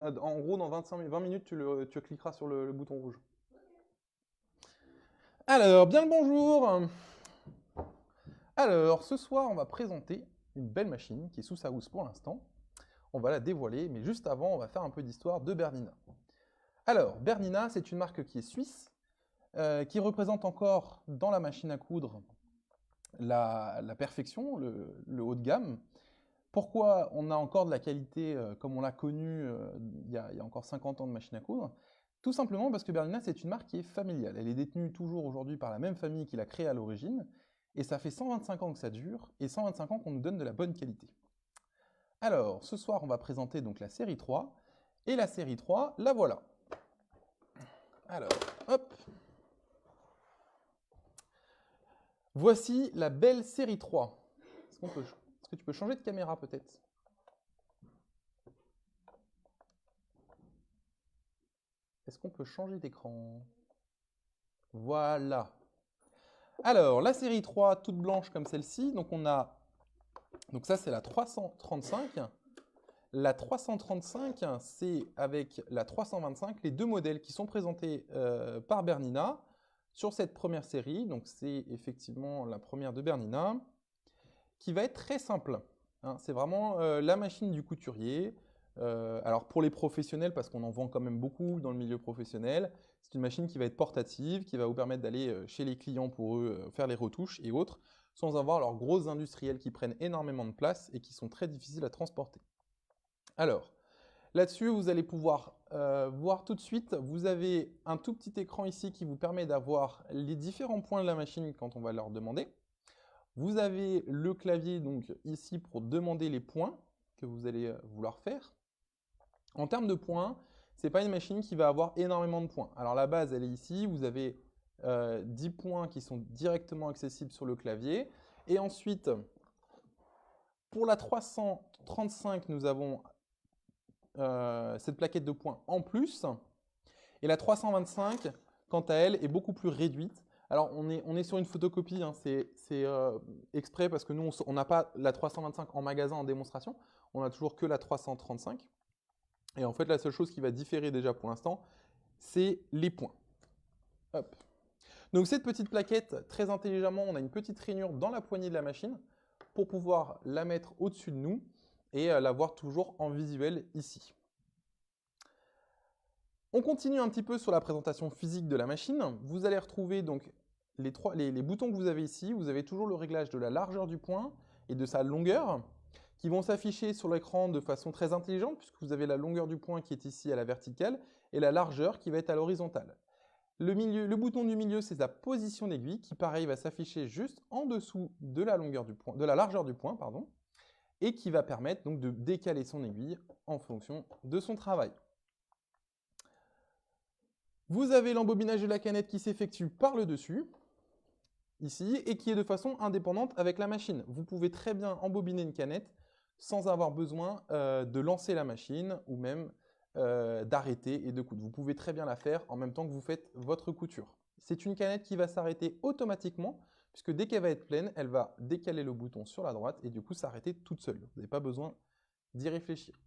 En gros, dans 20 minutes, tu cliqueras sur le bouton rouge. Alors, bien le bonjour. Alors, ce soir, on va présenter une belle machine qui est sous sa housse pour l'instant. On va la dévoiler, mais juste avant, on va faire un peu d'histoire de Bernina. Alors, Bernina, c'est une marque qui est suisse, qui représente encore dans la machine à coudre la perfection, le haut de gamme. Pourquoi on a encore de la qualité comme on l'a connue il y a encore 50 ans de machine à coudre? Tout simplement parce que Bernina, c'est une marque qui est familiale. Elle est détenue toujours aujourd'hui par la même famille qui l'a créée à l'origine, et ça fait 125 ans que ça dure, et 125 ans qu'on nous donne de la bonne qualité. Alors, ce soir, on va présenter donc la série 3, et la série 3, la voilà. Alors, hop. Voici la belle série 3. Est-ce que tu peux changer de caméra peut-être? Est-ce qu'on peut changer d'écran? Voilà. Alors, la série 3, toute blanche comme celle-ci, donc ça c'est la 335. La 335, c'est avec la 325, les deux modèles qui sont présentés par Bernina sur cette première série. Donc c'est effectivement la première de Bernina, qui va être très simple, hein. C'est vraiment la machine du couturier. Alors pour les professionnels, parce qu'on en vend quand même beaucoup dans le milieu professionnel, c'est une machine qui va être portative, qui va vous permettre d'aller chez les clients pour eux faire les retouches et autres, sans avoir leurs grosses industriels qui prennent énormément de place et qui sont très difficiles à transporter. Alors, là-dessus, vous allez pouvoir voir tout de suite, vous avez un tout petit écran ici qui vous permet d'avoir les différents points de la machine quand on va leur demander. Vous avez le clavier donc ici pour demander les points que vous allez vouloir faire. En termes de points, c'est pas une machine qui va avoir énormément de points. Alors la base, elle est ici, vous avez 10 points qui sont directement accessibles sur le clavier. Et ensuite, pour la 335, nous avons cette plaquette de points en plus. Et la 325, quant à elle, est beaucoup plus réduite. Alors, on est sur une photocopie, hein, c'est exprès parce que nous, on n'a pas la 325 en magasin en démonstration, on a toujours que la 335. Et en fait, la seule chose qui va différer déjà pour l'instant, c'est les points. Hop. Donc cette petite plaquette, très intelligemment, on a une petite rainure dans la poignée de la machine pour pouvoir la mettre au-dessus de nous et la voir toujours en visuel ici. On continue un petit peu sur la présentation physique de la machine. Vous allez retrouver donc les boutons que vous avez ici. Vous avez toujours le réglage de la largeur du point et de sa longueur qui vont s'afficher sur l'écran de façon très intelligente puisque vous avez la longueur du point qui est ici à la verticale et la largeur qui va être à l'horizontale. Le bouton du milieu, c'est sa position d'aiguille qui, pareil, va s'afficher juste en dessous de la longueur du point, de la largeur du point, pardon, et qui va permettre donc de décaler son aiguille en fonction de son travail. Vous avez l'embobinage de la canette qui s'effectue par le dessus, ici, et qui est de façon indépendante avec la machine. Vous pouvez très bien embobiner une canette sans avoir besoin de lancer la machine ou même d'arrêter et de coudre. Vous pouvez très bien la faire en même temps que vous faites votre couture. C'est une canette qui va s'arrêter automatiquement, puisque dès qu'elle va être pleine, elle va décaler le bouton sur la droite et du coup s'arrêter toute seule. Vous n'avez pas besoin d'y réfléchir.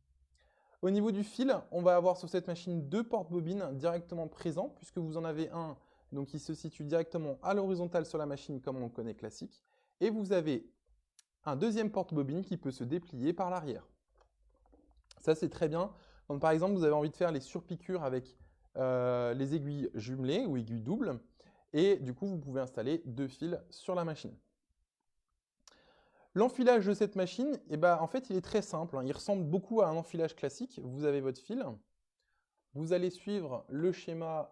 Au niveau du fil, on va avoir sur cette machine deux porte-bobines directement présents, puisque vous en avez un donc, qui se situe directement à l'horizontale sur la machine comme on le connaît classique, et vous avez un deuxième porte-bobine qui peut se déplier par l'arrière. Ça c'est très bien. Donc, par exemple, vous avez envie de faire les surpiqûres avec les aiguilles jumelées ou aiguilles doubles, et du coup vous pouvez installer deux fils sur la machine. L'enfilage de cette machine, eh ben, en fait, il est très simple, hein. Il ressemble beaucoup à un enfilage classique. Vous avez votre fil, vous allez suivre le schéma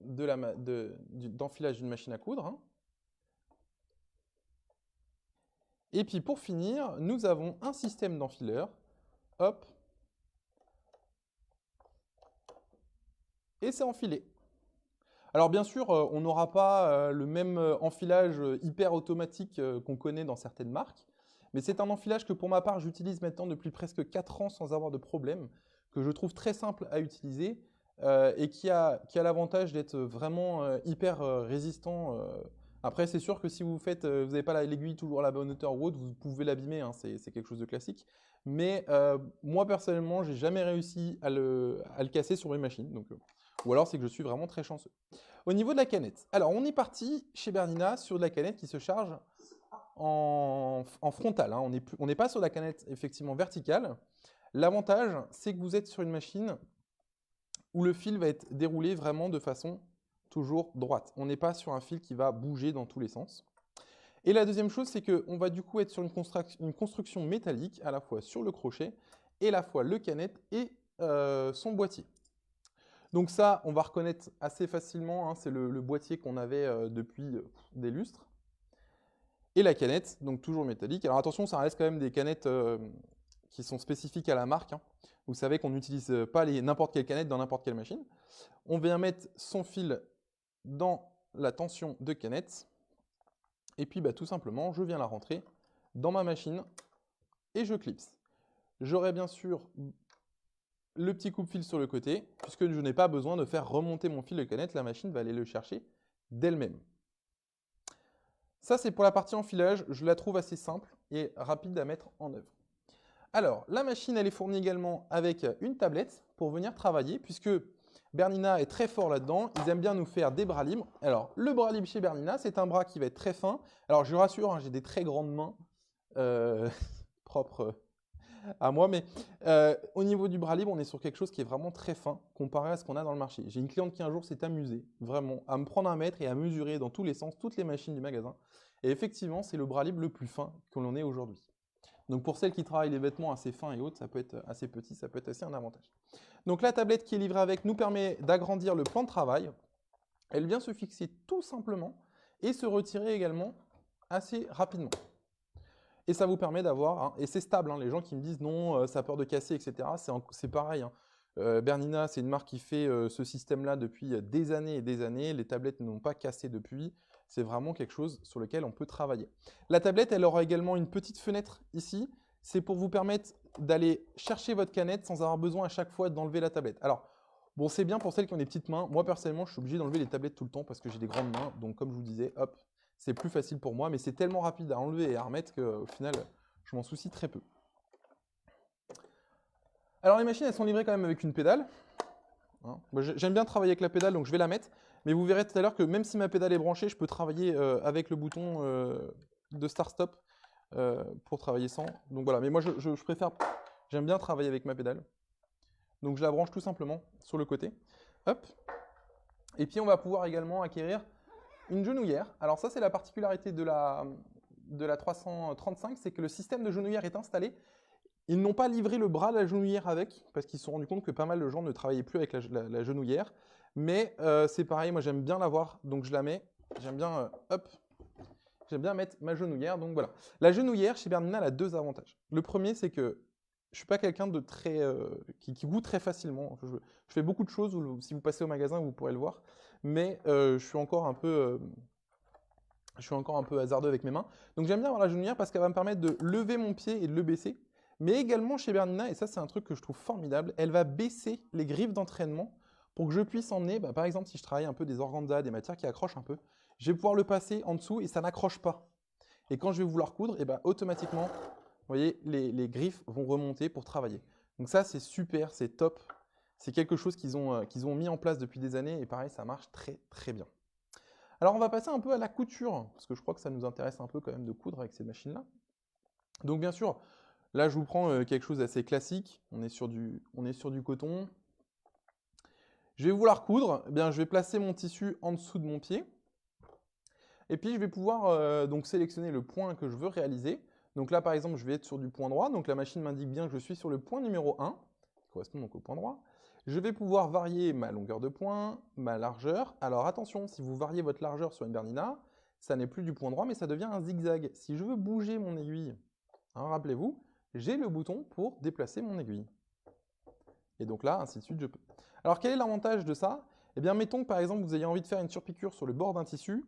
d'enfilage d'une machine à coudre, hein. Et puis pour finir, nous avons un système d'enfileur. Hop. Et c'est enfilé. Alors bien sûr, on n'aura pas le même enfilage hyper automatique qu'on connaît dans certaines marques, mais c'est un enfilage que pour ma part j'utilise maintenant depuis presque 4 ans sans avoir de problème, que je trouve très simple à utiliser et qui a l'avantage d'être vraiment hyper résistant. Après c'est sûr que si vous n'avez pas l'aiguille toujours à la bonne hauteur ou autre, vous pouvez l'abîmer, hein, c'est quelque chose de classique, Mais moi, personnellement, j'ai jamais réussi à le casser sur mes machines. Donc, ou alors, c'est que je suis vraiment très chanceux. Au niveau de la canette, alors on est parti chez Bernina sur de la canette qui se charge en frontal. Hein. On n'est pas sur la canette effectivement verticale. L'avantage, c'est que vous êtes sur une machine où le fil va être déroulé vraiment de façon toujours droite. On n'est pas sur un fil qui va bouger dans tous les sens. Et la deuxième chose, c'est qu'on va du coup être sur une construction métallique, à la fois sur le crochet, et à la fois le canette et son boîtier. Donc ça, on va reconnaître assez facilement, hein, c'est le boîtier qu'on avait depuis des lustres. Et la canette, donc toujours métallique. Alors attention, ça reste quand même des canettes qui sont spécifiques à la marque. Hein. Vous savez qu'on n'utilise pas n'importe quelle canette dans n'importe quelle machine. On vient mettre son fil dans la tension de canette. Et puis tout simplement, je viens la rentrer dans ma machine et je clipse. J'aurai bien sûr le petit coupe-fil sur le côté, puisque je n'ai pas besoin de faire remonter mon fil de canette, la machine va aller le chercher d'elle-même. Ça, c'est pour la partie enfilage, je la trouve assez simple et rapide à mettre en œuvre. Alors, la machine, elle est fournie également avec une tablette pour venir travailler, puisque Bernina est très fort là-dedans, ils aiment bien nous faire des bras libres. Alors, le bras libre chez Bernina, c'est un bras qui va être très fin. Alors, je vous rassure, hein, j'ai des très grandes mains propres à moi, mais au niveau du bras libre, on est sur quelque chose qui est vraiment très fin comparé à ce qu'on a dans le marché. J'ai une cliente qui un jour s'est amusée, vraiment, à me prendre un mètre et à mesurer dans tous les sens toutes les machines du magasin. Et effectivement, c'est le bras libre le plus fin que l'on ait aujourd'hui. Donc pour celles qui travaillent les vêtements assez fins et hautes, ça peut être assez petit, ça peut être assez un avantage. Donc la tablette qui est livrée avec nous permet d'agrandir le plan de travail. Elle vient se fixer tout simplement et se retirer également assez rapidement. Et ça vous permet d'avoir, hein, et c'est stable, hein, les gens qui me disent non, ça a peur de casser, etc. C'est pareil. Hein. Bernina, c'est une marque qui fait ce système-là depuis des années et des années. Les tablettes n'ont pas cassé depuis. C'est vraiment quelque chose sur lequel on peut travailler. La tablette, elle aura également une petite fenêtre ici. C'est pour vous permettre d'aller chercher votre canette sans avoir besoin à chaque fois d'enlever la tablette. Alors, bon, c'est bien pour celles qui ont des petites mains. Moi, personnellement, je suis obligé d'enlever les tablettes tout le temps parce que j'ai des grandes mains. Donc, comme je vous disais, hop, c'est plus facile pour moi. Mais c'est tellement rapide à enlever et à remettre qu'au final, je m'en soucie très peu. Alors, les machines, elles sont livrées quand même avec une pédale. Hein. J'aime bien travailler avec la pédale, donc je vais la mettre. Mais vous verrez tout à l'heure que même si ma pédale est branchée, je peux travailler avec le bouton de Start-Stop pour travailler sans. Donc voilà, mais moi je préfère, j'aime bien travailler avec ma pédale. Donc je la branche tout simplement sur le côté. Hop. Et puis on va pouvoir également acquérir une genouillère. Alors ça c'est la particularité de la 335, c'est que le système de genouillère est installé. Ils n'ont pas livré le bras de la genouillère avec, parce qu'ils se sont rendus compte que pas mal de gens ne travaillaient plus avec la genouillère. Mais c'est pareil, moi j'aime bien l'avoir, donc je la mets. J'aime bien, hop, j'aime bien mettre ma genouillère, donc voilà. La genouillère, chez Bernina, elle a deux avantages. Le premier, c'est que je suis pas quelqu'un de très qui goûte très facilement. Je fais beaucoup de choses, si vous passez au magasin, vous pourrez le voir. Mais je suis encore un peu hasardeux avec mes mains. Donc j'aime bien avoir la genouillère parce qu'elle va me permettre de lever mon pied et de le baisser. Mais également chez Bernina, et ça c'est un truc que je trouve formidable, elle va baisser les griffes d'entraînement pour que je puisse emmener, par exemple si je travaille un peu des organzas, des matières qui accrochent un peu, je vais pouvoir le passer en dessous et ça n'accroche pas. Et quand je vais vouloir coudre, automatiquement, vous voyez, les griffes vont remonter pour travailler. Donc ça c'est super, c'est top. C'est quelque chose qu'ils ont mis en place depuis des années et pareil, ça marche très très bien. Alors on va passer un peu à la couture, parce que je crois que ça nous intéresse un peu quand même de coudre avec ces machines-là. Donc bien sûr, là je vous prends quelque chose d'assez classique, on est sur du coton. Je vais vouloir coudre, eh bien, je vais placer mon tissu en dessous de mon pied. Et puis je vais pouvoir donc sélectionner le point que je veux réaliser. Donc là par exemple je vais être sur du point droit, donc la machine m'indique bien que je suis sur le point numéro 1, qui correspond donc au point droit. Je vais pouvoir varier ma longueur de point, ma largeur. Alors attention, si vous variez votre largeur sur une Bernina, ça n'est plus du point droit, mais ça devient un zigzag. Si je veux bouger mon aiguille, hein, rappelez-vous, j'ai le bouton pour déplacer mon aiguille. Et donc là, ainsi de suite, je peux. Alors quel est l'avantage de ça? Eh bien, mettons que par exemple, vous ayez envie de faire une surpiqûre sur le bord d'un tissu.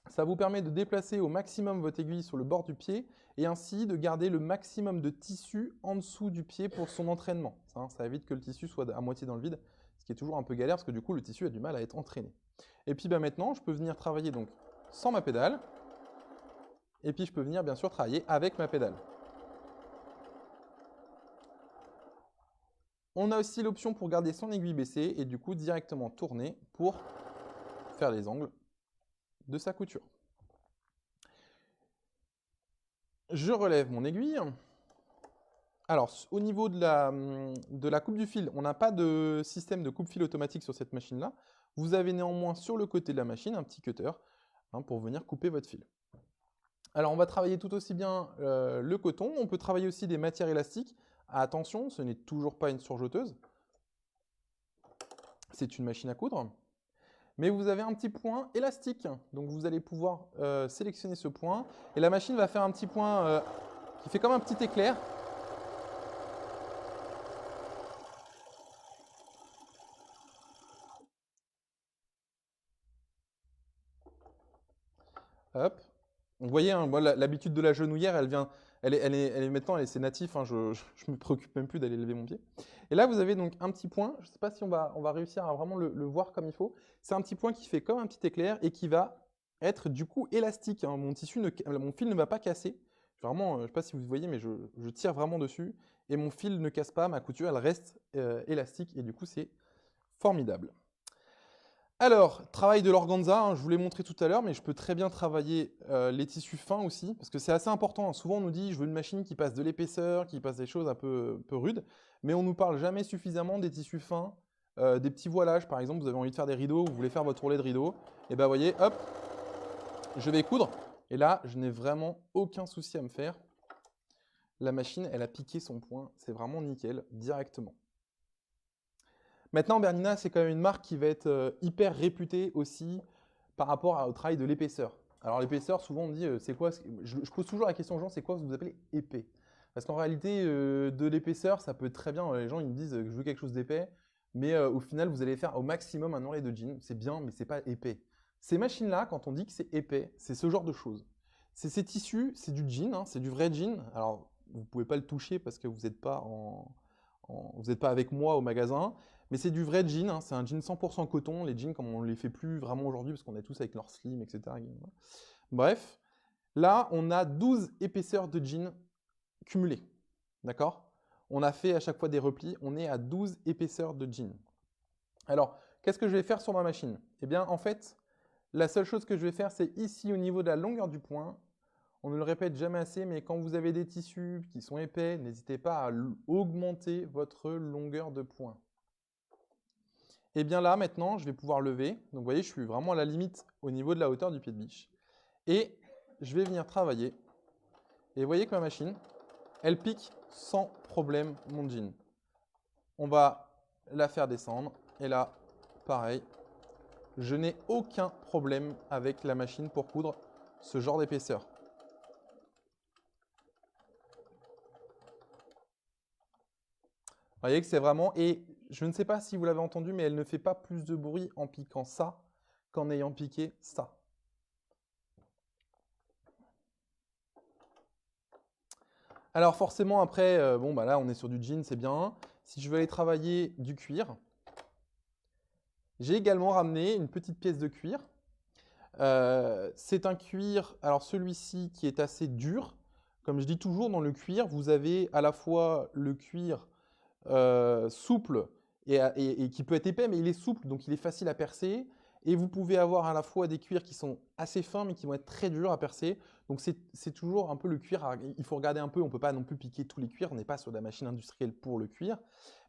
Ça vous permet de déplacer au maximum votre aiguille sur le bord du pied et ainsi de garder le maximum de tissu en dessous du pied pour son entraînement. Ça évite que le tissu soit à moitié dans le vide, ce qui est toujours un peu galère parce que du coup le tissu a du mal à être entraîné. Et puis maintenant, je peux venir travailler donc sans ma pédale et puis je peux venir bien sûr travailler avec ma pédale. On a aussi l'option pour garder son aiguille baissée et du coup directement tourner pour faire les angles de sa couture. Je relève mon aiguille. Alors, au niveau de la coupe du fil, on n'a pas de système de coupe-fil automatique sur cette machine-là. Vous avez néanmoins sur le côté de la machine un petit cutter pour venir couper votre fil. Alors, on va travailler tout aussi bien le coton. On peut travailler aussi des matières élastiques. Attention, ce n'est toujours pas une surjeteuse. C'est une machine à coudre. Mais vous avez un petit point élastique. Donc, vous allez pouvoir sélectionner ce point. Et la machine va faire un petit point qui fait comme un petit éclair. Hop. Vous voyez, hein, moi, l'habitude de la genouillère, maintenant, c'est natif, hein, je ne me préoccupe même plus d'aller lever mon pied. Et là, vous avez donc un petit point, je ne sais pas si on va réussir à vraiment le voir comme il faut. C'est un petit point qui fait comme un petit éclair et qui va être du coup élastique, hein. Mon fil ne va pas casser. Vraiment, je ne sais pas si vous voyez, mais je tire vraiment dessus et mon fil ne casse pas, ma couture, elle reste élastique et du coup, c'est formidable. Alors, travail de l'organza, hein, je vous l'ai montré tout à l'heure, mais je peux très bien travailler les tissus fins aussi, parce que c'est assez important, hein. Souvent, on nous dit, je veux une machine qui passe de l'épaisseur, qui passe des choses un peu rudes, mais on ne nous parle jamais suffisamment des tissus fins, des petits voilages, par exemple, vous avez envie de faire des rideaux, vous voulez faire votre ourlet de rideau, et ben, vous voyez, hop, je vais coudre, et là, je n'ai vraiment aucun souci à me faire. La machine, elle a piqué son point, c'est vraiment nickel, directement. Maintenant, Bernina, c'est quand même une marque qui va être hyper réputée aussi par rapport au travail de l'épaisseur. Alors l'épaisseur, souvent on me dit, c'est quoi je pose toujours la question aux gens, c'est quoi ce que vous appelez épais? Parce qu'en réalité, de l'épaisseur, ça peut être très bien. Les gens, ils me disent que je veux quelque chose d'épais, mais au final, vous allez faire au maximum un ourlet de jean. C'est bien, mais c'est pas épais. Ces machines-là, quand on dit que c'est épais, c'est ce genre de choses. C'est ces tissus, c'est du jean, hein, c'est du vrai jean. Alors, vous ne pouvez pas le toucher parce que vous n'êtes pas vous n'êtes pas avec moi au magasin, mais c'est du vrai jean, hein, c'est un jean 100% coton, les jeans comme on ne les fait plus vraiment aujourd'hui parce qu'on est tous avec leur slim, etc. Bref, là on a 12 épaisseurs de jean cumulées, d'accord? On a fait à chaque fois des replis, on est à 12 épaisseurs de jean. Alors, qu'est-ce que je vais faire sur ma machine? Eh bien, en fait, la seule chose que je vais faire, c'est ici au niveau de la longueur du point. On ne le répète jamais assez, mais quand vous avez des tissus qui sont épais, n'hésitez pas à augmenter votre longueur de point. Et bien là, maintenant, je vais pouvoir lever. Donc vous voyez, je suis vraiment à la limite au niveau de la hauteur du pied de biche. Et je vais venir travailler. Et vous voyez que ma machine, elle pique sans problème mon jean. On va la faire descendre. Et là, pareil, je n'ai aucun problème avec la machine pour coudre ce genre d'épaisseur. Vous voyez que c'est vraiment... Et je ne sais pas si vous l'avez entendu, mais elle ne fait pas plus de bruit en piquant ça qu'en ayant piqué ça. Alors forcément, après, bon, bah là, on est sur du jean, c'est bien. Si je veux aller travailler du cuir, j'ai également ramené une petite pièce de cuir. C'est un cuir, alors celui-ci qui est assez dur. Comme je dis toujours, dans le cuir, vous avez à la fois le cuir souple et qui peut être épais, mais il est souple, donc il est facile à percer. Et vous pouvez avoir à la fois des cuirs qui sont assez fins, mais qui vont être très durs à percer. Donc c'est toujours un peu le cuir, il faut regarder un peu, on ne peut pas non plus piquer tous les cuirs, on n'est pas sur de la machine industrielle pour le cuir.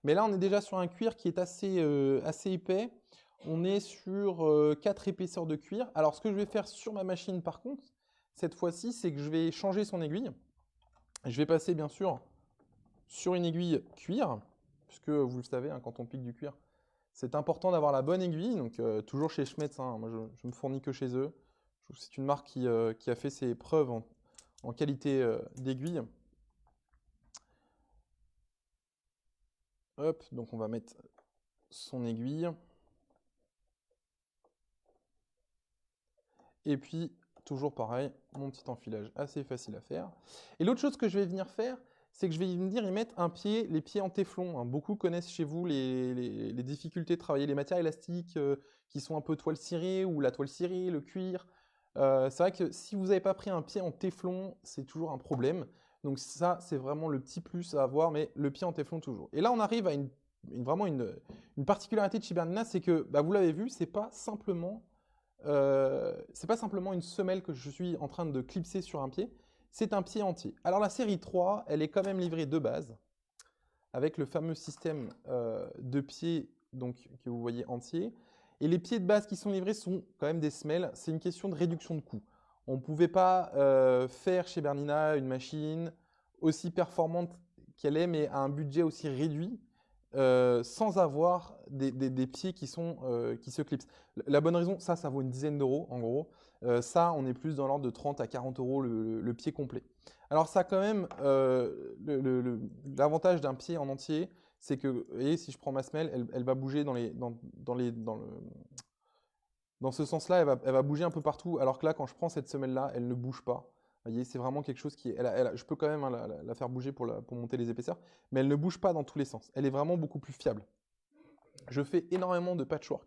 Mais là, on est déjà sur un cuir qui est assez épais. On est sur 4 épaisseurs de cuir. Alors ce que je vais faire sur ma machine par contre, cette fois-ci, c'est que je vais changer son aiguille. Je vais passer bien sûr sur une aiguille cuir, puisque vous le savez, hein, quand on pique du cuir, c'est important d'avoir la bonne aiguille. Donc toujours chez Schmetz, hein, moi je me fournis que chez eux. C'est une marque qui a fait ses preuves en qualité d'aiguille. Hop, donc on va mettre son aiguille. Et puis, toujours pareil, mon petit enfilage assez facile à faire. Et l'autre chose que je vais venir faire, c'est que je vais venir y mettre les pieds en téflon, hein. Beaucoup connaissent chez vous les difficultés de travailler les matières élastiques qui sont un peu toile cirée ou la toile cirée, le cuir. C'est vrai que si vous n'avez pas pris un pied en téflon, c'est toujours un problème. Donc ça, c'est vraiment le petit plus à avoir, mais le pied en téflon toujours. Et là, on arrive à une vraiment une particularité de chez Bernina, c'est que, bah, vous l'avez vu, c'est pas simplement une semelle que je suis en train de clipser sur un pied, c'est un pied entier. Alors la série 3, elle est quand même livrée de base, avec le fameux système de pieds donc, que vous voyez entier. Et les pieds de base qui sont livrés sont quand même des semelles, c'est une question de réduction de coût. On ne pouvait pas faire chez Bernina une machine aussi performante qu'elle est, mais à un budget aussi réduit, sans avoir des pieds qui se clipsent. La bonne raison, ça vaut une dizaine d'euros en gros. Ça, on est plus dans l'ordre de 30 à 40 euros le pied complet. Alors ça a quand même l'avantage d'un pied en entier, c'est que, vous voyez, si je prends ma semelle, elle va bouger dans ce sens-là, elle va bouger un peu partout, alors que là, quand je prends cette semelle-là, elle ne bouge pas. Vous voyez, c'est vraiment quelque chose qui est... je peux quand même, hein, la faire bouger pour monter les épaisseurs, mais elle ne bouge pas dans tous les sens. Elle est vraiment beaucoup plus fiable. Je fais énormément de patchwork.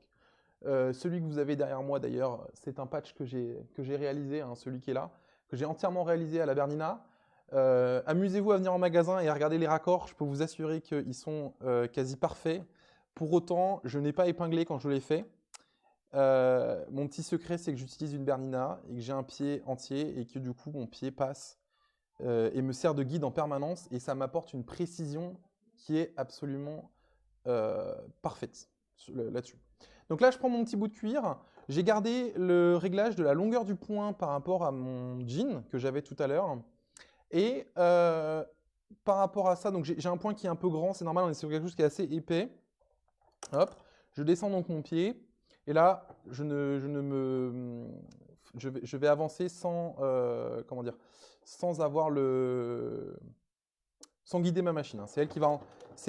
Celui que vous avez derrière moi, d'ailleurs, c'est un patch que j'ai réalisé, hein, celui qui est là, que j'ai entièrement réalisé à la Bernina. Amusez-vous à venir en magasin et à regarder les raccords. Je peux vous assurer qu'ils sont quasi parfaits. Pour autant, je n'ai pas épinglé quand je l'ai fait. Mon petit secret, c'est que j'utilise une Bernina et que j'ai un pied entier et que du coup, mon pied passe et me sert de guide en permanence et ça m'apporte une précision qui est absolument parfaite là-dessus. Donc là, je prends mon petit bout de cuir. J'ai gardé le réglage de la longueur du point par rapport à mon jean que j'avais tout à l'heure. Et par rapport à ça, donc j'ai un point qui est un peu grand, c'est normal, on est sur quelque chose qui est assez épais. Hop, je descends donc mon pied. Et là, je vais avancer sans, comment dire, sans avoir sans guider ma machine, hein. C'est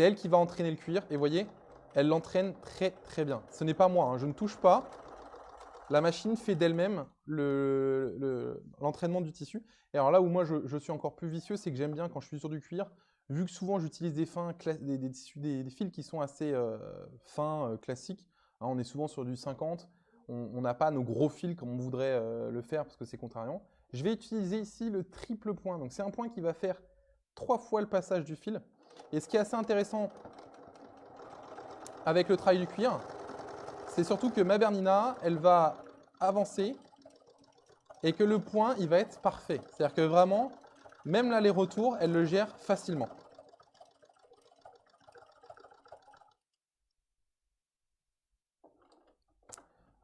elle qui va entraîner le cuir. Et vous voyez, elle l'entraîne très très bien. Ce n'est pas moi, hein, je ne touche pas. La machine fait d'elle-même l'entraînement du tissu. Et alors là où moi je suis encore plus vicieux, c'est que j'aime bien quand je suis sur du cuir, vu que souvent j'utilise des fils qui sont assez fins, classiques. Hein, on est souvent sur du 50. On n'a pas nos gros fils comme on voudrait le faire parce que c'est contrariant. Je vais utiliser ici le triple point. Donc c'est un point qui va faire 3 fois le passage du fil. Et ce qui est assez intéressant avec le travail du cuir, c'est surtout que ma Bernina, elle va avancer et que le point, il va être parfait. C'est-à-dire que vraiment, même l'aller-retour, elle le gère facilement.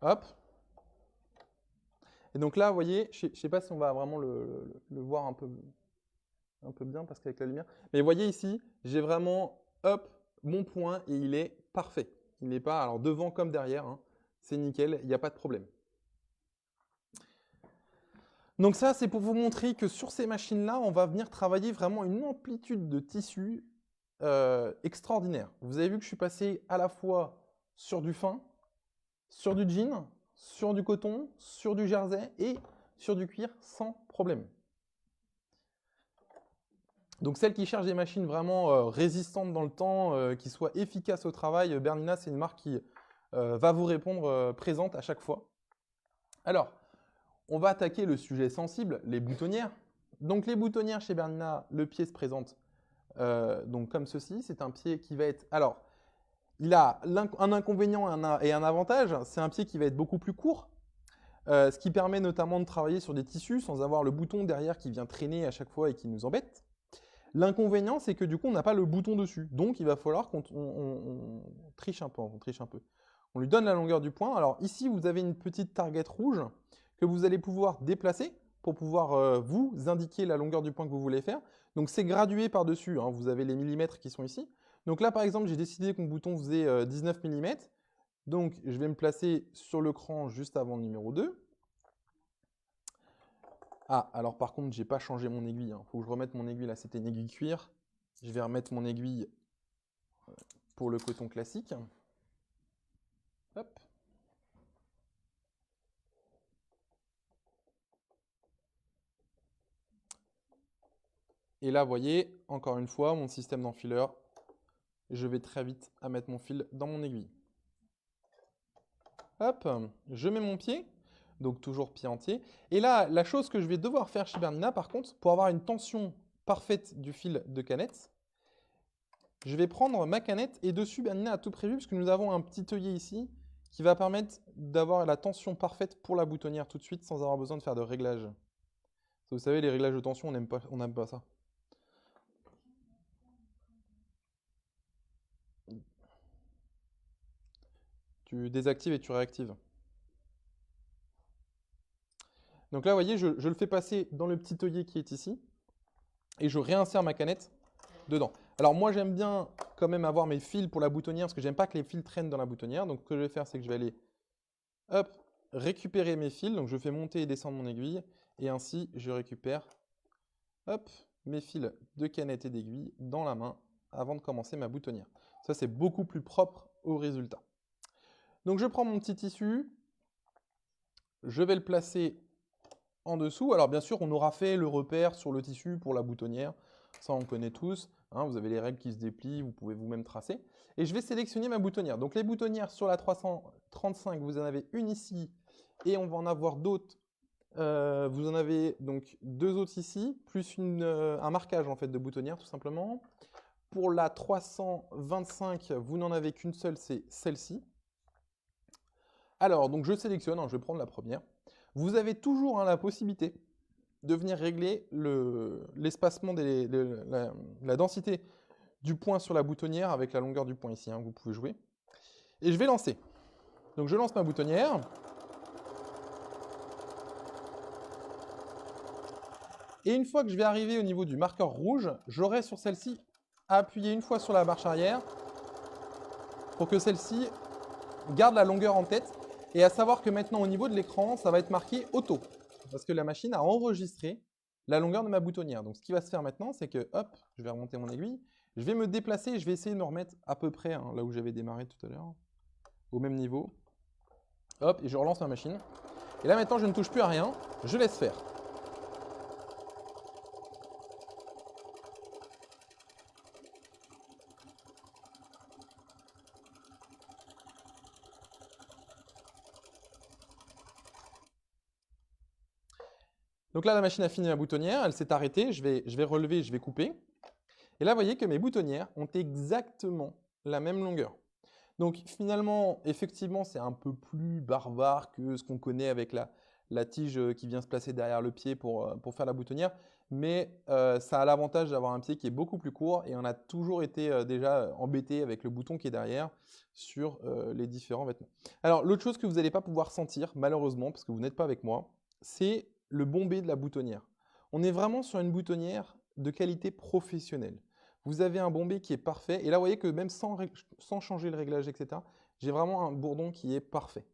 Hop. Et donc là, vous voyez, je ne sais pas si on va vraiment le voir un peu bien parce qu'avec la lumière. Mais vous voyez ici, j'ai vraiment, hop, mon point et il est parfait. Il n'est pas, alors devant comme derrière, hein, c'est nickel, il n'y a pas de problème. Donc ça, c'est pour vous montrer que sur ces machines-là, on va venir travailler vraiment une amplitude de tissu extraordinaire. Vous avez vu que je suis passé à la fois sur du fin, sur du jean, sur du coton, sur du jersey et sur du cuir sans problème. Donc celles qui cherchent des machines vraiment résistantes dans le temps, qui soient efficaces au travail, Bernina, c'est une marque qui va vous répondre présente à chaque fois. Alors, on va attaquer le sujet sensible, les boutonnières. Donc les boutonnières chez Bernina, le pied se présente donc comme ceci. C'est un pied qui va être... Alors, il a un inconvénient et un avantage. C'est un pied qui va être beaucoup plus court, ce qui permet notamment de travailler sur des tissus sans avoir le bouton derrière qui vient traîner à chaque fois et qui nous embête. L'inconvénient, c'est que du coup, on n'a pas le bouton dessus. Donc, il va falloir qu'on triche un peu. On lui donne la longueur du point. Alors ici, vous avez une petite target rouge que vous allez pouvoir déplacer pour pouvoir vous indiquer la longueur du point que vous voulez faire. Donc c'est gradué par-dessus, hein. Vous avez les millimètres qui sont ici. Donc là, par exemple, j'ai décidé que mon bouton faisait 19 mm. Donc je vais me placer sur le cran juste avant le numéro 2. Ah, alors par contre, j'ai pas changé mon aiguille, hein. Faut que je remette mon aiguille, là c'était une aiguille cuir. Je vais remettre mon aiguille pour le coton classique. Hop. Et là, vous voyez, encore une fois, mon système d'enfileur, je vais très vite à mettre mon fil dans mon aiguille. Hop, je mets mon pied, donc toujours pied entier. Et là, la chose que je vais devoir faire chez Bernina, par contre, pour avoir une tension parfaite du fil de canette, je vais prendre ma canette et dessus, ben, Nina a tout prévu parce que nous avons un petit œillet ici qui va permettre d'avoir la tension parfaite pour la boutonnière tout de suite sans avoir besoin de faire de réglages. Vous savez, les réglages de tension, on n'aime pas ça. Tu désactives et tu réactives. Donc là, vous voyez, je le fais passer dans le petit œillet qui est ici et je réinsère ma canette dedans. Alors moi, j'aime bien quand même avoir mes fils pour la boutonnière parce que j'aime pas que les fils traînent dans la boutonnière. Donc ce que je vais faire, c'est que je vais aller, hop, récupérer mes fils. Donc je fais monter et descendre mon aiguille et ainsi, je récupère, hop, mes fils de canette et d'aiguille dans la main avant de commencer ma boutonnière. Ça, c'est beaucoup plus propre au résultat. Donc je prends mon petit tissu, je vais le placer en dessous. Alors bien sûr, on aura fait le repère sur le tissu pour la boutonnière. Ça, on connaît tous. Hein, vous avez les règles qui se déplient, vous pouvez vous-même tracer. Et je vais sélectionner ma boutonnière. Donc les boutonnières sur la 335, vous en avez une ici et on va en avoir d'autres. Vous en avez donc deux autres ici, plus un marquage en fait de boutonnière tout simplement. Pour la 325, vous n'en avez qu'une seule, c'est celle-ci. Alors, donc je sélectionne, hein, je vais prendre la première. Vous avez toujours hein, la possibilité de venir régler l'espacement, la densité du point sur la boutonnière avec la longueur du point ici, hein, vous pouvez jouer. Et je vais lancer. Donc je lance ma boutonnière. Et une fois que je vais arriver au niveau du marqueur rouge, j'aurai sur celle-ci à appuyer une fois sur la marche arrière pour que celle-ci garde la longueur en tête. Et à savoir que maintenant au niveau de l'écran, ça va être marqué auto. Parce que la machine a enregistré la longueur de ma boutonnière. Donc ce qui va se faire maintenant, c'est que, hop, je vais remonter mon aiguille, je vais me déplacer et je vais essayer de me remettre à peu près hein, là où j'avais démarré tout à l'heure, au même niveau. Hop, et je relance ma machine. Et là maintenant, je ne touche plus à rien, je laisse faire. Donc là, la machine a fini ma boutonnière, elle s'est arrêtée, je vais relever, je vais couper. Et là, vous voyez que mes boutonnières ont exactement la même longueur. Donc finalement, effectivement, c'est un peu plus barbare que ce qu'on connaît avec la tige qui vient se placer derrière le pied pour faire la boutonnière. Mais ça a l'avantage d'avoir un pied qui est beaucoup plus court et on a toujours été déjà embêté avec le bouton qui est derrière sur les différents vêtements. Alors l'autre chose que vous n'allez pas pouvoir sentir, malheureusement, parce que vous n'êtes pas avec moi, c'est le bombé de la boutonnière. On est vraiment sur une boutonnière de qualité professionnelle. Vous avez un bombé qui est parfait. Et là, vous voyez que même sans changer le réglage, etc., j'ai vraiment un bourdon qui est parfait.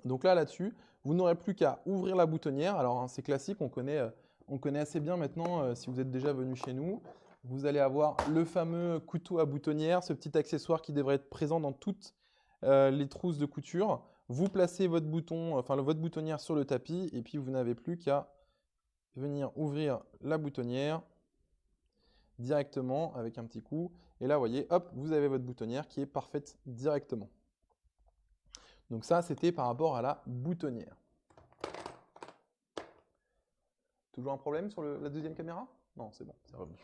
Donc là, là-dessus, vous n'aurez plus qu'à ouvrir la boutonnière. Alors, hein, c'est classique, on connaît assez bien maintenant, si vous êtes déjà venu chez nous. Vous allez avoir le fameux couteau à boutonnière, ce petit accessoire qui devrait être présent dans toutes les trousses de couture. Vous placez votre votre boutonnière sur le tapis et puis vous n'avez plus qu'à venir ouvrir la boutonnière directement avec un petit coup. Et là, vous voyez, hop, vous avez votre boutonnière qui est parfaite directement. Donc ça, c'était par rapport à la boutonnière. Toujours un problème sur la deuxième caméra? Non, c'est bon, c'est revenu.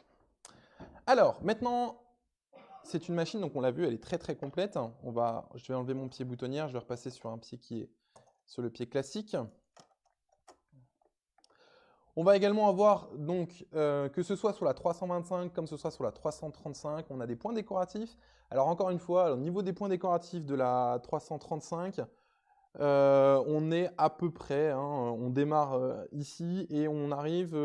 Alors, maintenant, c'est une machine, donc on l'a vu, elle est très très complète. Je vais enlever mon pied boutonnière, je vais repasser sur un pied qui est sur le pied classique. On va également avoir, donc, que ce soit sur la 325 comme ce soit sur la 335, on a des points décoratifs. Alors encore une fois, au niveau des points décoratifs de la 335, on est à peu près, hein, on démarre ici et on arrive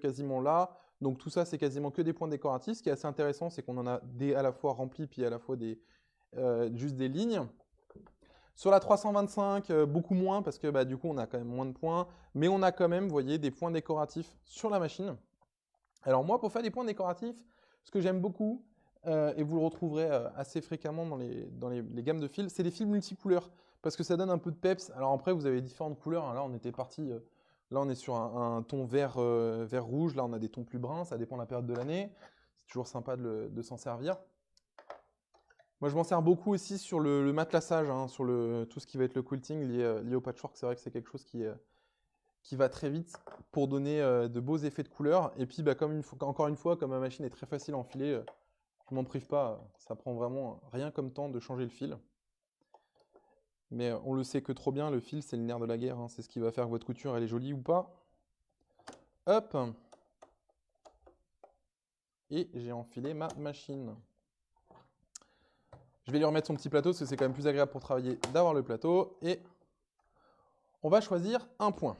quasiment là. Donc tout ça, c'est quasiment que des points décoratifs. Ce qui est assez intéressant, c'est qu'on en a à la fois remplis, puis à la fois juste des lignes. Sur la 325, beaucoup moins, parce que bah, du coup, on a quand même moins de points. Mais on a quand même, vous voyez, des points décoratifs sur la machine. Alors moi, pour faire des points décoratifs, ce que j'aime beaucoup, et vous le retrouverez assez fréquemment dans les gammes de fils, c'est les fils multicouleurs, parce que ça donne un peu de peps. Alors après, vous avez différentes couleurs. Hein. Là, on était parti, là, on est sur un ton vert, vert rouge. Là, on a des tons plus bruns. Ça dépend de la période de l'année. C'est toujours sympa de s'en servir. Moi, je m'en sers beaucoup aussi sur le matelassage, hein, sur tout ce qui va être le quilting lié au patchwork. C'est vrai que c'est quelque chose qui va très vite pour donner de beaux effets de couleur. Et puis, bah, encore une fois, comme ma machine est très facile à enfiler, Je m'en prive pas, ça prend vraiment rien comme temps de changer le fil. Mais on le sait que trop bien, le fil c'est le nerf de la guerre, hein. C'est ce qui va faire que votre couture elle est jolie ou pas. Hop! Et j'ai enfilé ma machine. Je vais lui remettre son petit plateau parce que c'est quand même plus agréable pour travailler d'avoir le plateau. Et on va choisir un point.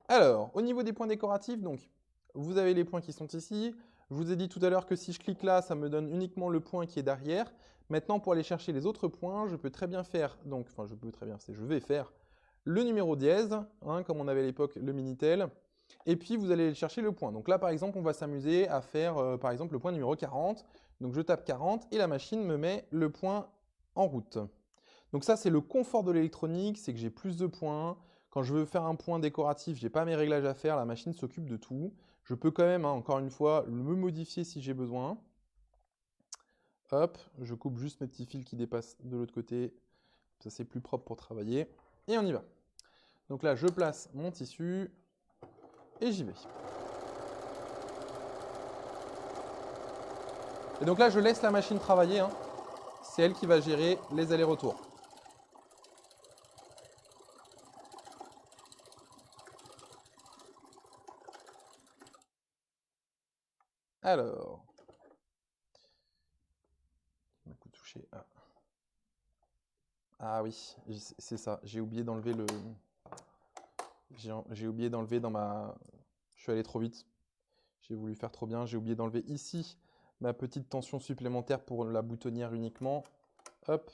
Alors, au niveau des points décoratifs, donc, vous avez les points qui sont ici. Je vous ai dit tout à l'heure que si je clique là, ça me donne uniquement le point qui est derrière. Maintenant, pour aller chercher les autres points, je peux très bien faire, donc, enfin, je vais faire le numéro dièse, hein, comme on avait à l'époque le Minitel. Et puis, vous allez chercher le point. Donc là, par exemple, on va s'amuser à faire, par exemple, le point numéro 40. Donc, je tape 40 et la machine me met le point en route. Donc ça, c'est le confort de l'électronique, c'est que j'ai plus de points. Quand je veux faire un point décoratif, j'ai pas mes réglages à faire, la machine s'occupe de tout. Je peux quand même, hein, encore une fois, me modifier si j'ai besoin. Hop, je coupe juste mes petits fils qui dépassent de l'autre côté. Ça, c'est plus propre pour travailler. Et on y va. Donc là, je place mon tissu et j'y vais. Et donc là, je laisse la machine travailler, hein. C'est elle qui va gérer les allers-retours. Alors, un coup touché. Ah oui, c'est ça. J'ai oublié d'enlever le. J'ai oublié d'enlever dans ma. Je suis allé trop vite. J'ai voulu faire trop bien. J'ai oublié d'enlever ici ma petite tension supplémentaire pour la boutonnière uniquement. Hop.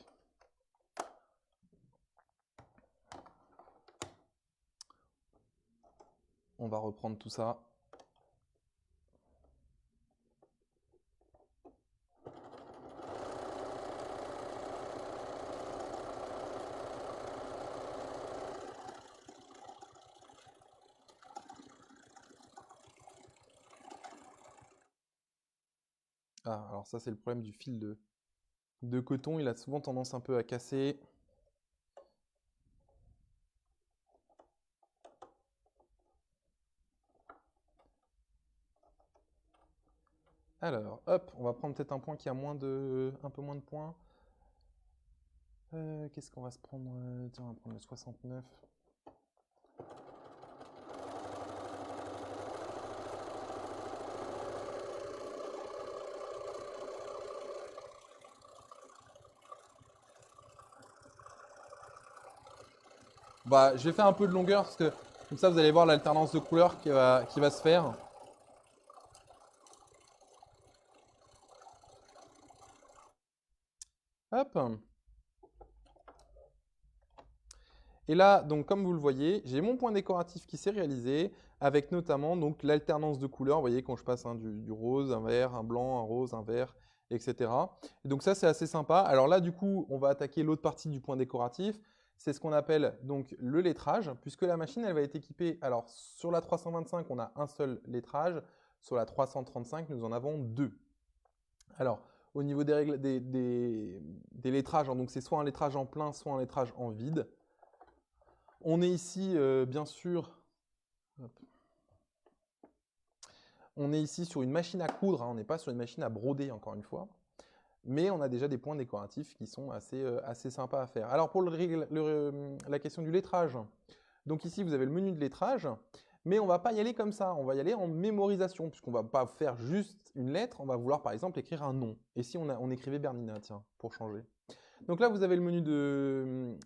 On va reprendre tout ça. Ah, alors ça c'est le problème du fil de coton. Il a souvent tendance un peu à casser. Alors, hop, on va prendre peut-être un point qui a un peu moins de points. Qu'est-ce qu'on va se prendre? Tiens, on va prendre le 69. Bah, je vais faire un peu de longueur parce que comme ça vous allez voir l'alternance de couleurs qui va se faire. Hop. Et là, donc comme vous le voyez, j'ai mon point décoratif qui s'est réalisé avec notamment donc l'alternance de couleurs. Vous voyez quand je passe du rose, un vert, un blanc, un rose, un vert, etc. Et donc ça c'est assez sympa. Alors là du coup, on va attaquer l'autre partie du point décoratif. C'est ce qu'on appelle donc le lettrage, puisque la machine elle va être équipée. Alors sur la 325, on a un seul lettrage. Sur la 335, nous en avons deux. Alors au niveau des règles des lettrages, hein, donc c'est soit un lettrage en plein, soit un lettrage en vide. On est ici, bien sûr, hop. On est ici sur une machine à coudre, hein, on n'est pas sur une machine à broder, encore une fois. Mais on a déjà des points décoratifs qui sont assez sympas à faire. Alors pour la question du lettrage, donc ici vous avez le menu de lettrage, mais on ne va pas y aller comme ça, on va y aller en mémorisation, puisqu'on ne va pas faire juste une lettre, on va vouloir par exemple écrire un nom. Et si on écrivait Bernina, tiens, pour changer. Donc là vous avez le menu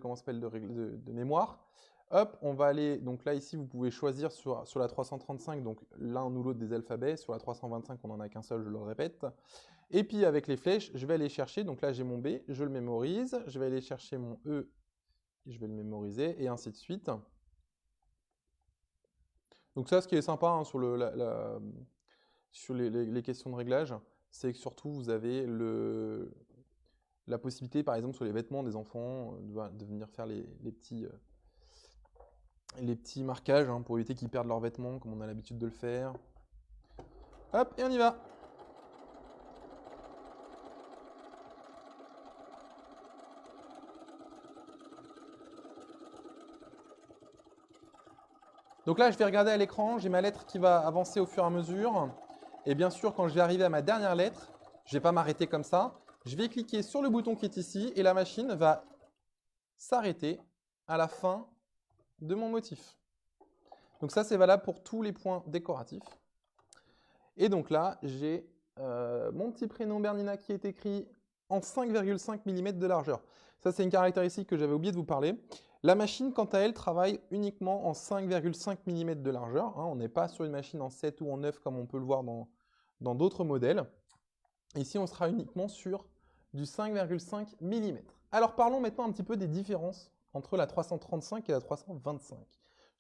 comment s'appelle, de mémoire. Hop, on va aller, donc là ici vous pouvez choisir sur la 335, donc l'un ou l'autre des alphabets, sur la 325 on n'en a qu'un seul, je le répète. Et puis avec les flèches, je vais aller chercher, donc là j'ai mon B, je le mémorise, je vais aller chercher mon E, je vais le mémoriser, et ainsi de suite. Donc ça ce qui est sympa hein, sur, sur les questions de réglage, c'est que surtout vous avez la possibilité par exemple sur les vêtements des enfants de venir faire les petits marquages hein, pour éviter qu'ils perdent leurs vêtements comme on a l'habitude de le faire. Hop, et on y va. Donc là, je vais regarder à l'écran, j'ai ma lettre qui va avancer au fur et à mesure. Et bien sûr, quand je vais arriver à ma dernière lettre, je ne vais pas m'arrêter comme ça. Je vais cliquer sur le bouton qui est ici et la machine va s'arrêter à la fin de mon motif. Donc ça, c'est valable pour tous les points décoratifs. Et donc là, j'ai mon petit prénom Bernina qui est écrit en 5,5 mm de largeur. Ça, c'est une caractéristique que j'avais oublié de vous parler. La machine, quant à elle, travaille uniquement en 5,5 mm de largeur. Hein. On n'est pas sur une machine en 7 ou en 9 comme on peut le voir dans d'autres modèles. Ici, on sera uniquement sur du 5,5 mm. Alors, parlons maintenant un petit peu des différences entre la 335 et la 325.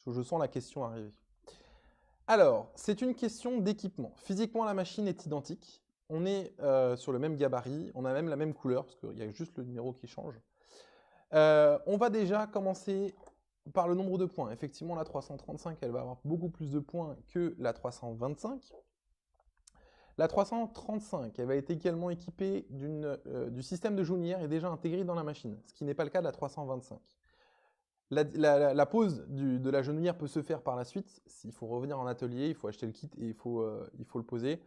Je sens la question arriver. Alors, c'est une question d'équipement. Physiquement, la machine est identique. On est sur le même gabarit, on a même la même couleur, parce qu'il y a juste le numéro qui change. On va déjà commencer par le nombre de points. Effectivement, la 335, elle va avoir beaucoup plus de points que la 325. La 335, elle va être également équipée du système de jaunière est déjà intégré dans la machine, ce qui n'est pas le cas de la 325. La pose de la genouillère peut se faire par la suite. Il faut revenir en atelier, il faut acheter le kit et il faut le poser.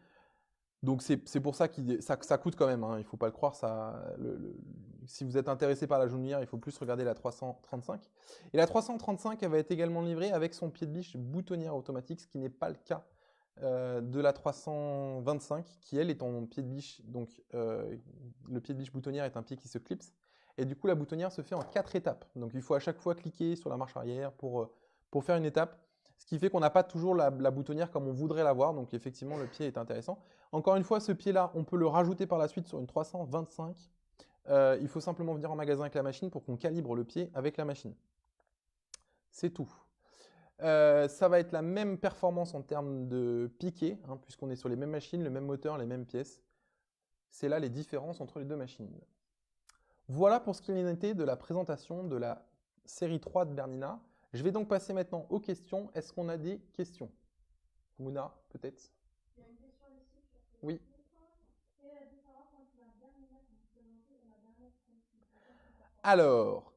Donc c'est pour ça que ça coûte quand même, hein, il ne faut pas le croire. Si vous êtes intéressé par la genouillère, il faut plus regarder la 335. Et la 335, elle va être également livrée avec son pied de biche boutonnière automatique, ce qui n'est pas le cas de la 325, qui elle est en pied de biche. Donc le pied de biche boutonnière est un pied qui se clipse. Et du coup, la boutonnière se fait en 4 étapes. Donc il faut à chaque fois cliquer sur la marche arrière pour faire une étape. Ce qui fait qu'on n'a pas toujours la boutonnière comme on voudrait l'avoir. Donc effectivement, le pied est intéressant. Encore une fois, ce pied-là, on peut le rajouter par la suite sur une 325. Il faut simplement venir en magasin avec la machine pour qu'on calibre le pied avec la machine. C'est tout. Ça va être la même performance en termes de piqué, hein, puisqu'on est sur les mêmes machines, le même moteur, les mêmes pièces. C'est là les différences entre les deux machines. Voilà pour ce qu'il en était de la présentation de la série 3 de Bernina. Je vais donc passer maintenant aux questions. Est-ce qu'on a des questions? Mouna, peut-être? Il y a une question ici sur ce Oui. quelle est la différence entre la Bernina fonctionnalité et la Bernette fonctionnalité? Alors,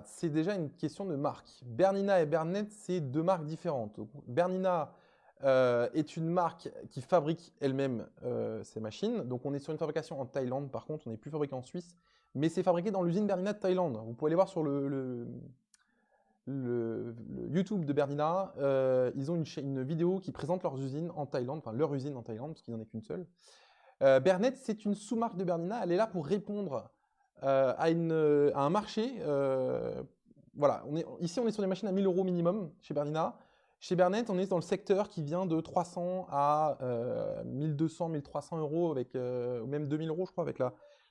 c'est déjà une question de marque. Bernina et Bernette, c'est deux marques différentes. Donc, Bernina est une marque qui fabrique elle-même ses machines. Donc on est sur une fabrication en Thaïlande, par contre, on n'est plus fabriqué en Suisse, mais c'est fabriqué dans l'usine Bernina de Thaïlande. Vous pouvez aller voir sur le YouTube de Bernina, ils ont une vidéo qui présente leurs usines en Thaïlande, enfin leur usine en Thaïlande, parce qu'il n'y en a qu'une seule. Bernette, c'est une sous-marque de Bernina, elle est là pour répondre à un marché. Voilà, ici on est sur des machines à 1000 € minimum chez Bernina. Chez Bernette, on est dans le secteur qui vient de 300 à 1200, 1300 €, avec, ou même 2000 € je crois, avec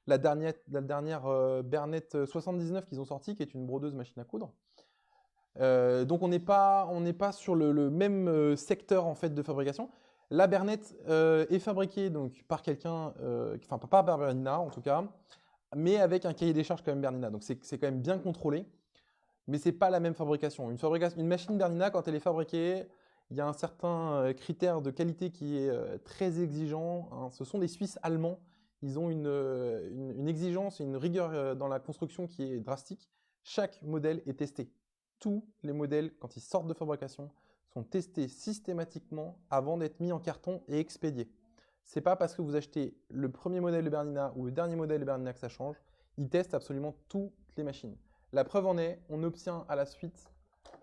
la dernière Bernette 79 qu'ils ont sorti, qui est une brodeuse machine à coudre. Donc on n'est pas sur le même secteur en fait de fabrication. La Bernette est fabriquée donc par quelqu'un, enfin pas par Bernina en tout cas, mais avec un cahier des charges quand même Bernina. Donc c'est quand même bien contrôlé, mais c'est pas la même fabrication. Une machine Bernina, quand elle est fabriquée, il y a un certain critère de qualité qui est très exigeant, hein. Ce sont des Suisses allemands. Ils ont une exigence et une rigueur dans la construction qui est drastique. Chaque modèle est testé. Tous les modèles, quand ils sortent de fabrication, sont testés systématiquement avant d'être mis en carton et expédiés. C'est pas parce que vous achetez le premier modèle de Bernina ou le dernier modèle de Bernina que ça change. Ils testent absolument toutes les machines. La preuve en est, on obtient à la suite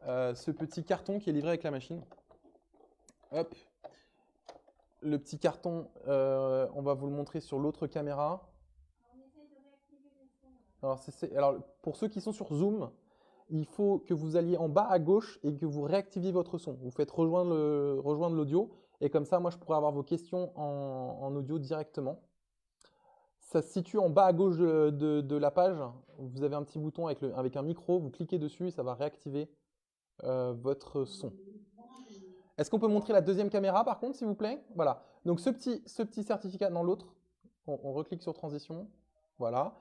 ce petit carton qui est livré avec la machine. Hop. Le petit carton, on va vous le montrer sur l'autre caméra. On essaye de réactiver les sons. Alors, pour ceux qui sont sur Zoom, il faut que vous alliez en bas à gauche et que vous réactiviez votre son. Vous faites rejoindre l'audio et comme ça, moi, je pourrai avoir vos questions en audio directement. Ça se situe en bas à gauche de la page. Vous avez un petit bouton avec un micro, vous cliquez dessus et ça va réactiver votre son. Est-ce qu'on peut montrer la deuxième caméra par contre, s'il vous plaît? Voilà. Donc ce petit certificat dans l'autre, on reclique sur transition. Voilà.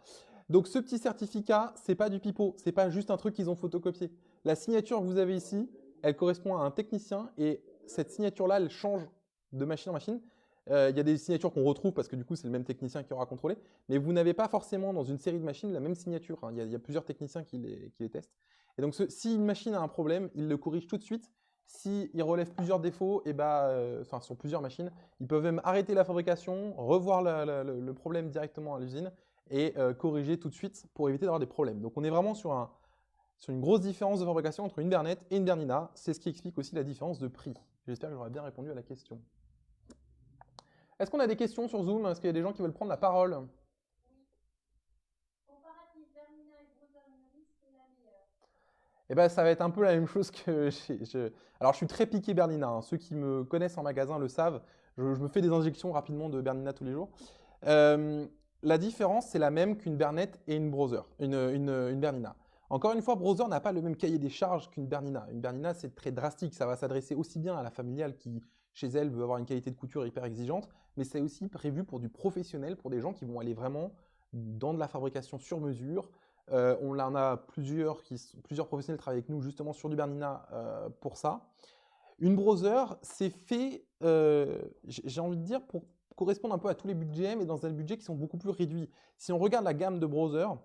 Donc ce petit certificat, c'est pas du pipeau, c'est pas juste un truc qu'ils ont photocopié. La signature que vous avez ici, elle correspond à un technicien et cette signature-là, elle change de machine en machine. Il y a des signatures qu'on retrouve parce que du coup, c'est le même technicien qui aura contrôlé. Mais vous n'avez pas forcément dans une série de machines la même signature, hein. Il y a plusieurs techniciens qui les testent. Et donc si une machine a un problème, ils le corrigent tout de suite. S'ils relèvent plusieurs défauts, et enfin sur plusieurs machines, ils peuvent même arrêter la fabrication, revoir le problème directement à l'usine et corriger tout de suite pour éviter d'avoir des problèmes. Donc on est vraiment sur une grosse différence de fabrication entre une Bernette et une Bernina. C'est ce qui explique aussi la différence de prix. J'espère que j'aurai bien répondu à la question. Est-ce qu'on a des questions sur Zoom? Est-ce qu'il y a des gens qui veulent prendre la parole? Comparatif Bernina et Brother Novice, c'est la meilleure. Eh ben, ça va être un peu la même chose que Alors, je suis très piqué Bernina, hein. Ceux qui me connaissent en magasin le savent. Je me fais des injections rapidement de Bernina tous les jours. Euh, la différence, c'est la même qu'une Bernette et une Brother, une Bernina. Encore une fois, Brother n'a pas le même cahier des charges qu'une Bernina. Une Bernina, c'est très drastique. Ça va s'adresser aussi bien à la familiale qui, chez elle, veut avoir une qualité de couture hyper exigeante, mais c'est aussi prévu pour du professionnel, pour des gens qui vont aller vraiment dans de la fabrication sur mesure. On en a plusieurs professionnels travaillent avec nous justement sur du Bernina pour ça. Une Brother, c'est fait, j'ai envie de dire, pour correspondre un peu à tous les budgets, mais dans un budget qui sont beaucoup plus réduits. Si on regarde la gamme de Brother,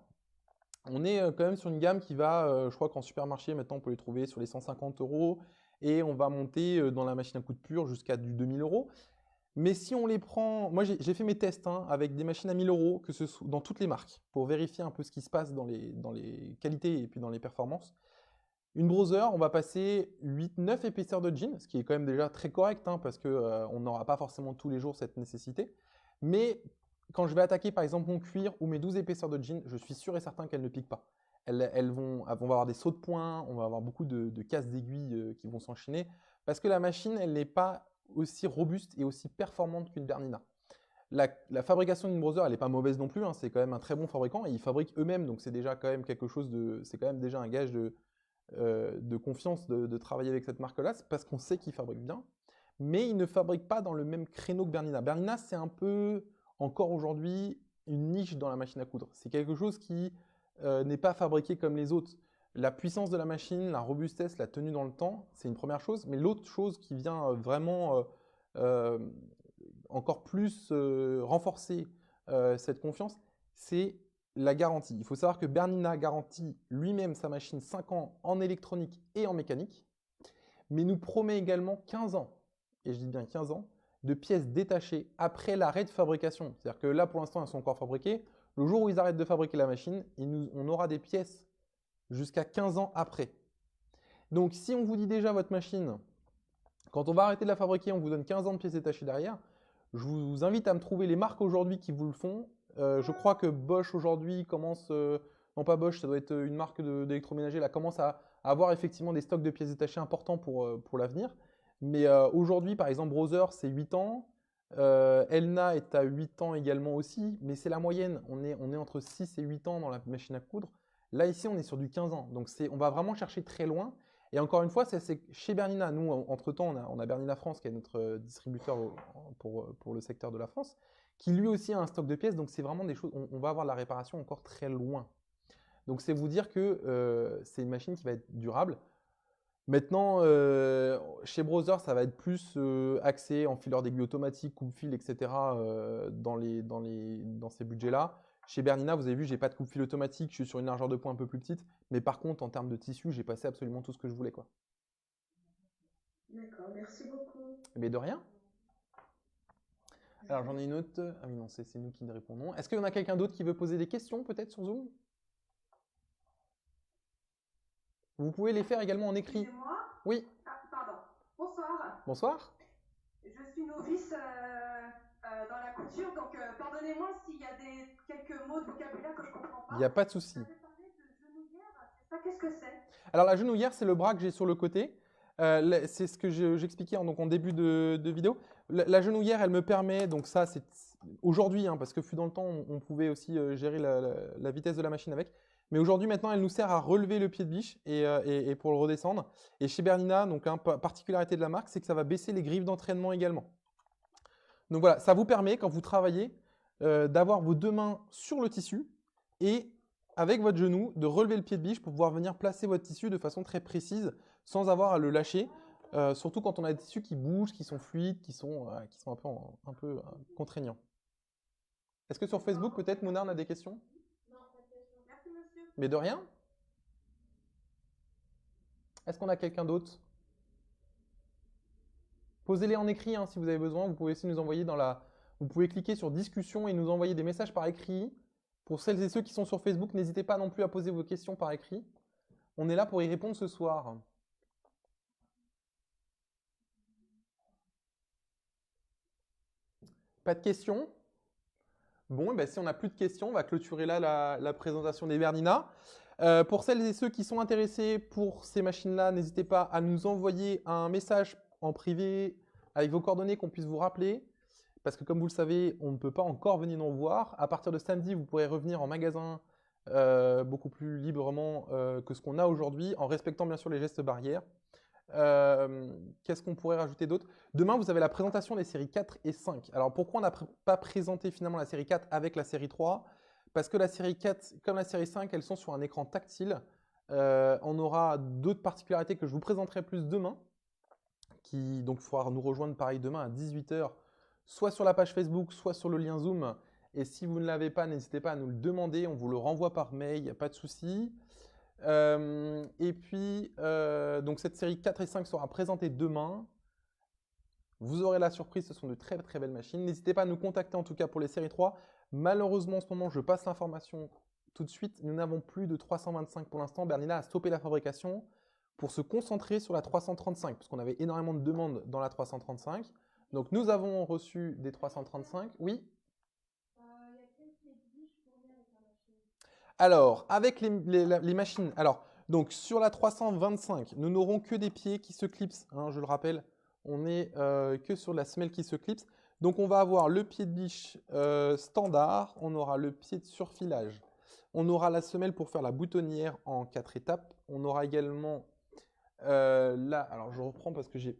on est quand même sur une gamme qui va, je crois qu'en supermarché, maintenant, on peut les trouver sur les 150 euros, et on va monter dans la machine à coupe pure jusqu'à du 2000 euros. Mais si on les prend, moi j'ai fait mes tests hein, avec des machines à 1000 euros, que ce soit dans toutes les marques, pour vérifier un peu ce qui se passe dans les qualités et puis dans les performances. Une Brother, on va passer 8-9 épaisseurs de jean, ce qui est quand même déjà très correct, hein, parce que on n'aura pas forcément tous les jours cette nécessité. Mais quand je vais attaquer par exemple mon cuir ou mes 12 épaisseurs de jean, je suis sûr et certain qu'elles ne piquent pas. Elles vont avoir des sauts de points, on va avoir beaucoup de cases d'aiguilles qui vont s'enchaîner, parce que la machine, elle n'est pas aussi robuste et aussi performante qu'une Bernina. La fabrication d'une Brother, elle n'est pas mauvaise non plus, hein, c'est quand même un très bon fabricant, et ils fabriquent eux-mêmes, donc c'est déjà quand même quelque chose c'est quand même déjà un gage de confiance de travailler avec cette marque-là, c'est parce qu'on sait qu'ils fabriquent bien, mais ils ne fabriquent pas dans le même créneau que Bernina. Bernina, c'est un peu, encore aujourd'hui, une niche dans la machine à coudre. C'est quelque chose qui n'est pas fabriqué comme les autres. La puissance de la machine, la robustesse, la tenue dans le temps, c'est une première chose, mais l'autre chose qui vient vraiment euh, encore plus renforcer cette confiance, c'est la garantie. Il faut savoir que Bernina garantit lui-même sa machine 5 ans en électronique et en mécanique, mais nous promet également 15 ans, et je dis bien 15 ans, de pièces détachées après l'arrêt de fabrication. C'est-à-dire que là, pour l'instant, elles sont encore fabriquées. Le jour où ils arrêtent de fabriquer la machine, on aura des pièces jusqu'à 15 ans après. Donc, si on vous dit déjà votre machine, quand on va arrêter de la fabriquer, on vous donne 15 ans de pièces détachées derrière, je vous invite à me trouver les marques aujourd'hui qui vous le font. Je crois que Bosch aujourd'hui commence, non pas Bosch, ça doit être une marque d'électroménager, là commence à avoir effectivement des stocks de pièces détachées importants pour l'avenir. Mais aujourd'hui, par exemple, Brother, c'est 8 ans. Elna est à 8 ans également aussi, mais c'est la moyenne. On est entre 6 et 8 ans dans la machine à coudre. Là, ici, on est sur du 15 ans. Donc, on va vraiment chercher très loin. Et encore une fois, c'est chez Bernina. Nous, entre-temps, on a Bernina France, qui est notre distributeur pour le secteur de la France, qui lui aussi a un stock de pièces. Donc, c'est vraiment des choses, on va avoir la réparation encore très loin. Donc, c'est vous dire que c'est une machine qui va être durable. Maintenant, chez Brother, ça va être plus axé en fileur d'aiguille automatique, coupe-fil, etc. Dans ces budgets-là. Chez Bernina, vous avez vu, j'ai pas de coupe-fil automatique, je suis sur une largeur de pointe un peu plus petite. Mais par contre, en termes de tissu, j'ai passé absolument tout ce que je voulais, quoi. D'accord, merci beaucoup. Mais de rien. Alors, j'en ai une autre. Ah oui, non, c'est nous qui répondons. Est-ce qu'il y en a quelqu'un d'autre qui veut poser des questions, peut-être, sur Zoom? Vous pouvez les faire également en écrit. Excusez-moi. Oui. Ah, pardon. Bonsoir. Bonsoir. Je suis novice dans la couture, donc pardonnez-moi s'il y a quelques mots de vocabulaire que je ne comprends pas. Il n'y a pas de souci. Vous avez parlé de genouillère, c'est ça, qu'est-ce que c'est? Alors, la genouillère, c'est le bras que j'ai sur le côté. C'est ce que j'expliquais en début de vidéo. La genouillère, elle me permet, donc ça, c'est aujourd'hui, hein, parce que fut dans le temps, on pouvait aussi gérer la vitesse de la machine avec. Mais aujourd'hui, maintenant, elle nous sert à relever le pied de biche et pour le redescendre. Et chez Bernina, donc, particularité de la marque, c'est que ça va baisser les griffes d'entraînement également. Donc voilà, ça vous permet, quand vous travaillez, d'avoir vos deux mains sur le tissu et avec votre genou, de relever le pied de biche pour pouvoir venir placer votre tissu de façon très précise sans avoir à le lâcher. Surtout quand on a des tissus qui bougent, qui sont fluides, qui sont un peu contraignants. Est-ce que sur Facebook, peut-être, Mona, on a des questions? Non, pas de question. Merci monsieur. Mais de rien. Est-ce qu'on a quelqu'un d'autre? Posez-les en écrit hein, si vous avez besoin. Vous pouvez aussi nous envoyer dans la... Vous pouvez cliquer sur discussion et nous envoyer des messages par écrit. Pour celles et ceux qui sont sur Facebook, n'hésitez pas non plus à poser vos questions par écrit. On est là pour y répondre ce soir. Pas de questions? Bon, et ben, si on n'a plus de questions, on va clôturer là la présentation des Bernina. Pour celles et ceux qui sont intéressés pour ces machines-là, n'hésitez pas à nous envoyer un message en privé avec vos coordonnées qu'on puisse vous rappeler. Parce que comme vous le savez, on ne peut pas encore venir nous voir. À partir de samedi, vous pourrez revenir en magasin beaucoup plus librement que ce qu'on a aujourd'hui, en respectant bien sûr les gestes barrières. Qu'est-ce qu'on pourrait rajouter d'autre? Demain, vous avez la présentation des séries 4 et 5. Alors, pourquoi on n'a pas présenté finalement la série 4 avec la série 3? Parce que la série 4, comme la série 5, elles sont sur un écran tactile. On aura d'autres particularités que je vous présenterai plus demain. Donc, il faudra nous rejoindre pareil demain à 18 h, soit sur la page Facebook, soit sur le lien Zoom. Et si vous ne l'avez pas, n'hésitez pas à nous le demander. On vous le renvoie par mail, il n'y a pas de souci. Et puis, donc cette série 4 et 5 sera présentée demain. Vous aurez la surprise, ce sont de très très belles machines. N'hésitez pas à nous contacter en tout cas pour les séries 3. Malheureusement, en ce moment, je passe l'information tout de suite. Nous n'avons plus de 325 pour l'instant. Bernina a stoppé la fabrication pour se concentrer sur la 335, parce qu'on avait énormément de demandes dans la 335. Donc nous avons reçu des 335. Oui? Il y a quel pied de biche fourni avec la machine? Alors, avec les machines, alors, donc sur la 325, nous n'aurons que des pieds qui se clipsent, hein, je le rappelle, on n'est que sur la semelle qui se clipse. Donc on va avoir le pied de biche standard, on aura le pied de surfilage, on aura la semelle pour faire la boutonnière en 4 étapes, on aura également là, alors je reprends parce que je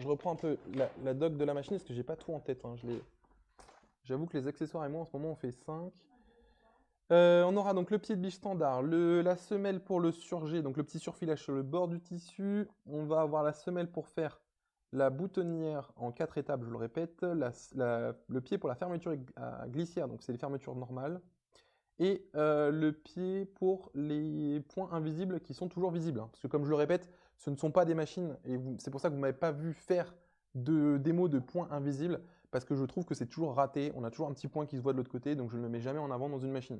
reprends un peu la doc de la machine parce que j'ai pas tout en tête, hein, j'avoue que les accessoires et moi en ce moment on fait 5. On aura donc le pied de biche standard, la semelle pour le surjet, donc le petit surfilage sur le bord du tissu. On va avoir la semelle pour faire la boutonnière en 4 étapes, je le répète. Le pied pour la fermeture à glissière, donc c'est les fermetures normales. Et le pied pour les points invisibles qui sont toujours visibles, hein. Parce que comme je le répète, ce ne sont pas des machines, et c'est pour ça que vous ne m'avez pas vu faire de démo de points invisibles, parce que je trouve que c'est toujours raté. On a toujours un petit point qui se voit de l'autre côté, donc je ne le mets jamais en avant dans une machine.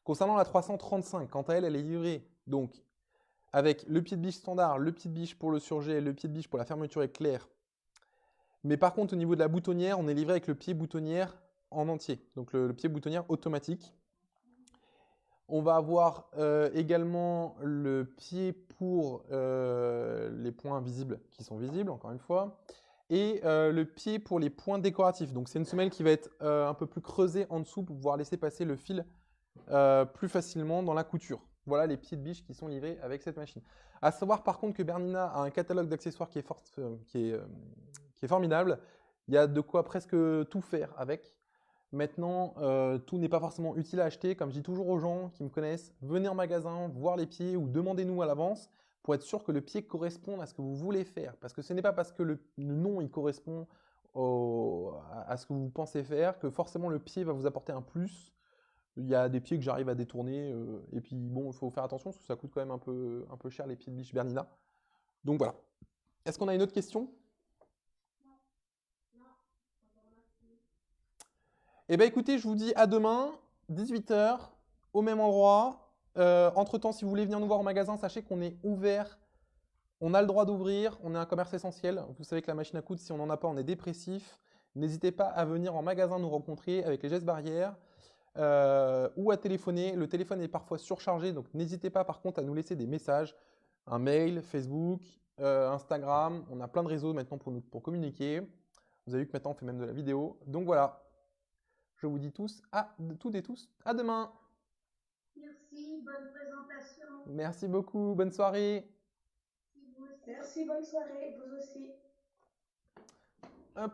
Concernant la 335, quant à elle, elle est livrée donc avec le pied de biche standard, le pied de biche pour le surjet, le pied de biche pour la fermeture éclair. Mais par contre, au niveau de la boutonnière, on est livré avec le pied boutonnière en entier, donc le pied boutonnière automatique. On va avoir également le pied pour les points visibles qui sont visibles, encore une fois, et le pied pour les points décoratifs. Donc c'est une semelle qui va être un peu plus creusée en dessous pour pouvoir laisser passer le fil plus facilement dans la couture. Voilà les pieds de biche qui sont livrés avec cette machine. À savoir par contre que Bernina a un catalogue d'accessoires qui est formidable. Il y a de quoi presque tout faire avec. Maintenant, tout n'est pas forcément utile à acheter. Comme je dis toujours aux gens qui me connaissent, venez en magasin, voir les pieds ou demandez-nous à l'avance pour être sûr que le pied corresponde à ce que vous voulez faire. Parce que ce n'est pas parce que le nom il correspond à ce que vous pensez faire que forcément le pied va vous apporter un plus. Il y a des pieds que j'arrive à détourner. Et puis bon, il faut faire attention parce que ça coûte quand même un peu cher les pieds de biche Bernina. Donc voilà. Est-ce qu'on a une autre question? Eh bien écoutez, je vous dis à demain, 18 h, au même endroit. Entre-temps, si vous voulez venir nous voir au magasin, sachez qu'on est ouvert. On a le droit d'ouvrir, on est un commerce essentiel. Vous savez que la machine à coudre, si on n'en a pas, on est dépressif. N'hésitez pas à venir en magasin nous rencontrer avec les gestes barrières ou à téléphoner. Le téléphone est parfois surchargé, donc n'hésitez pas par contre à nous laisser des messages, un mail, Facebook, Instagram. On a plein de réseaux maintenant pour communiquer. Vous avez vu que maintenant on fait même de la vidéo. Donc voilà. Je vous dis toutes et tous, à demain. Merci, bonne présentation. Merci beaucoup, bonne soirée. Merci, bonne soirée, vous aussi. Hop.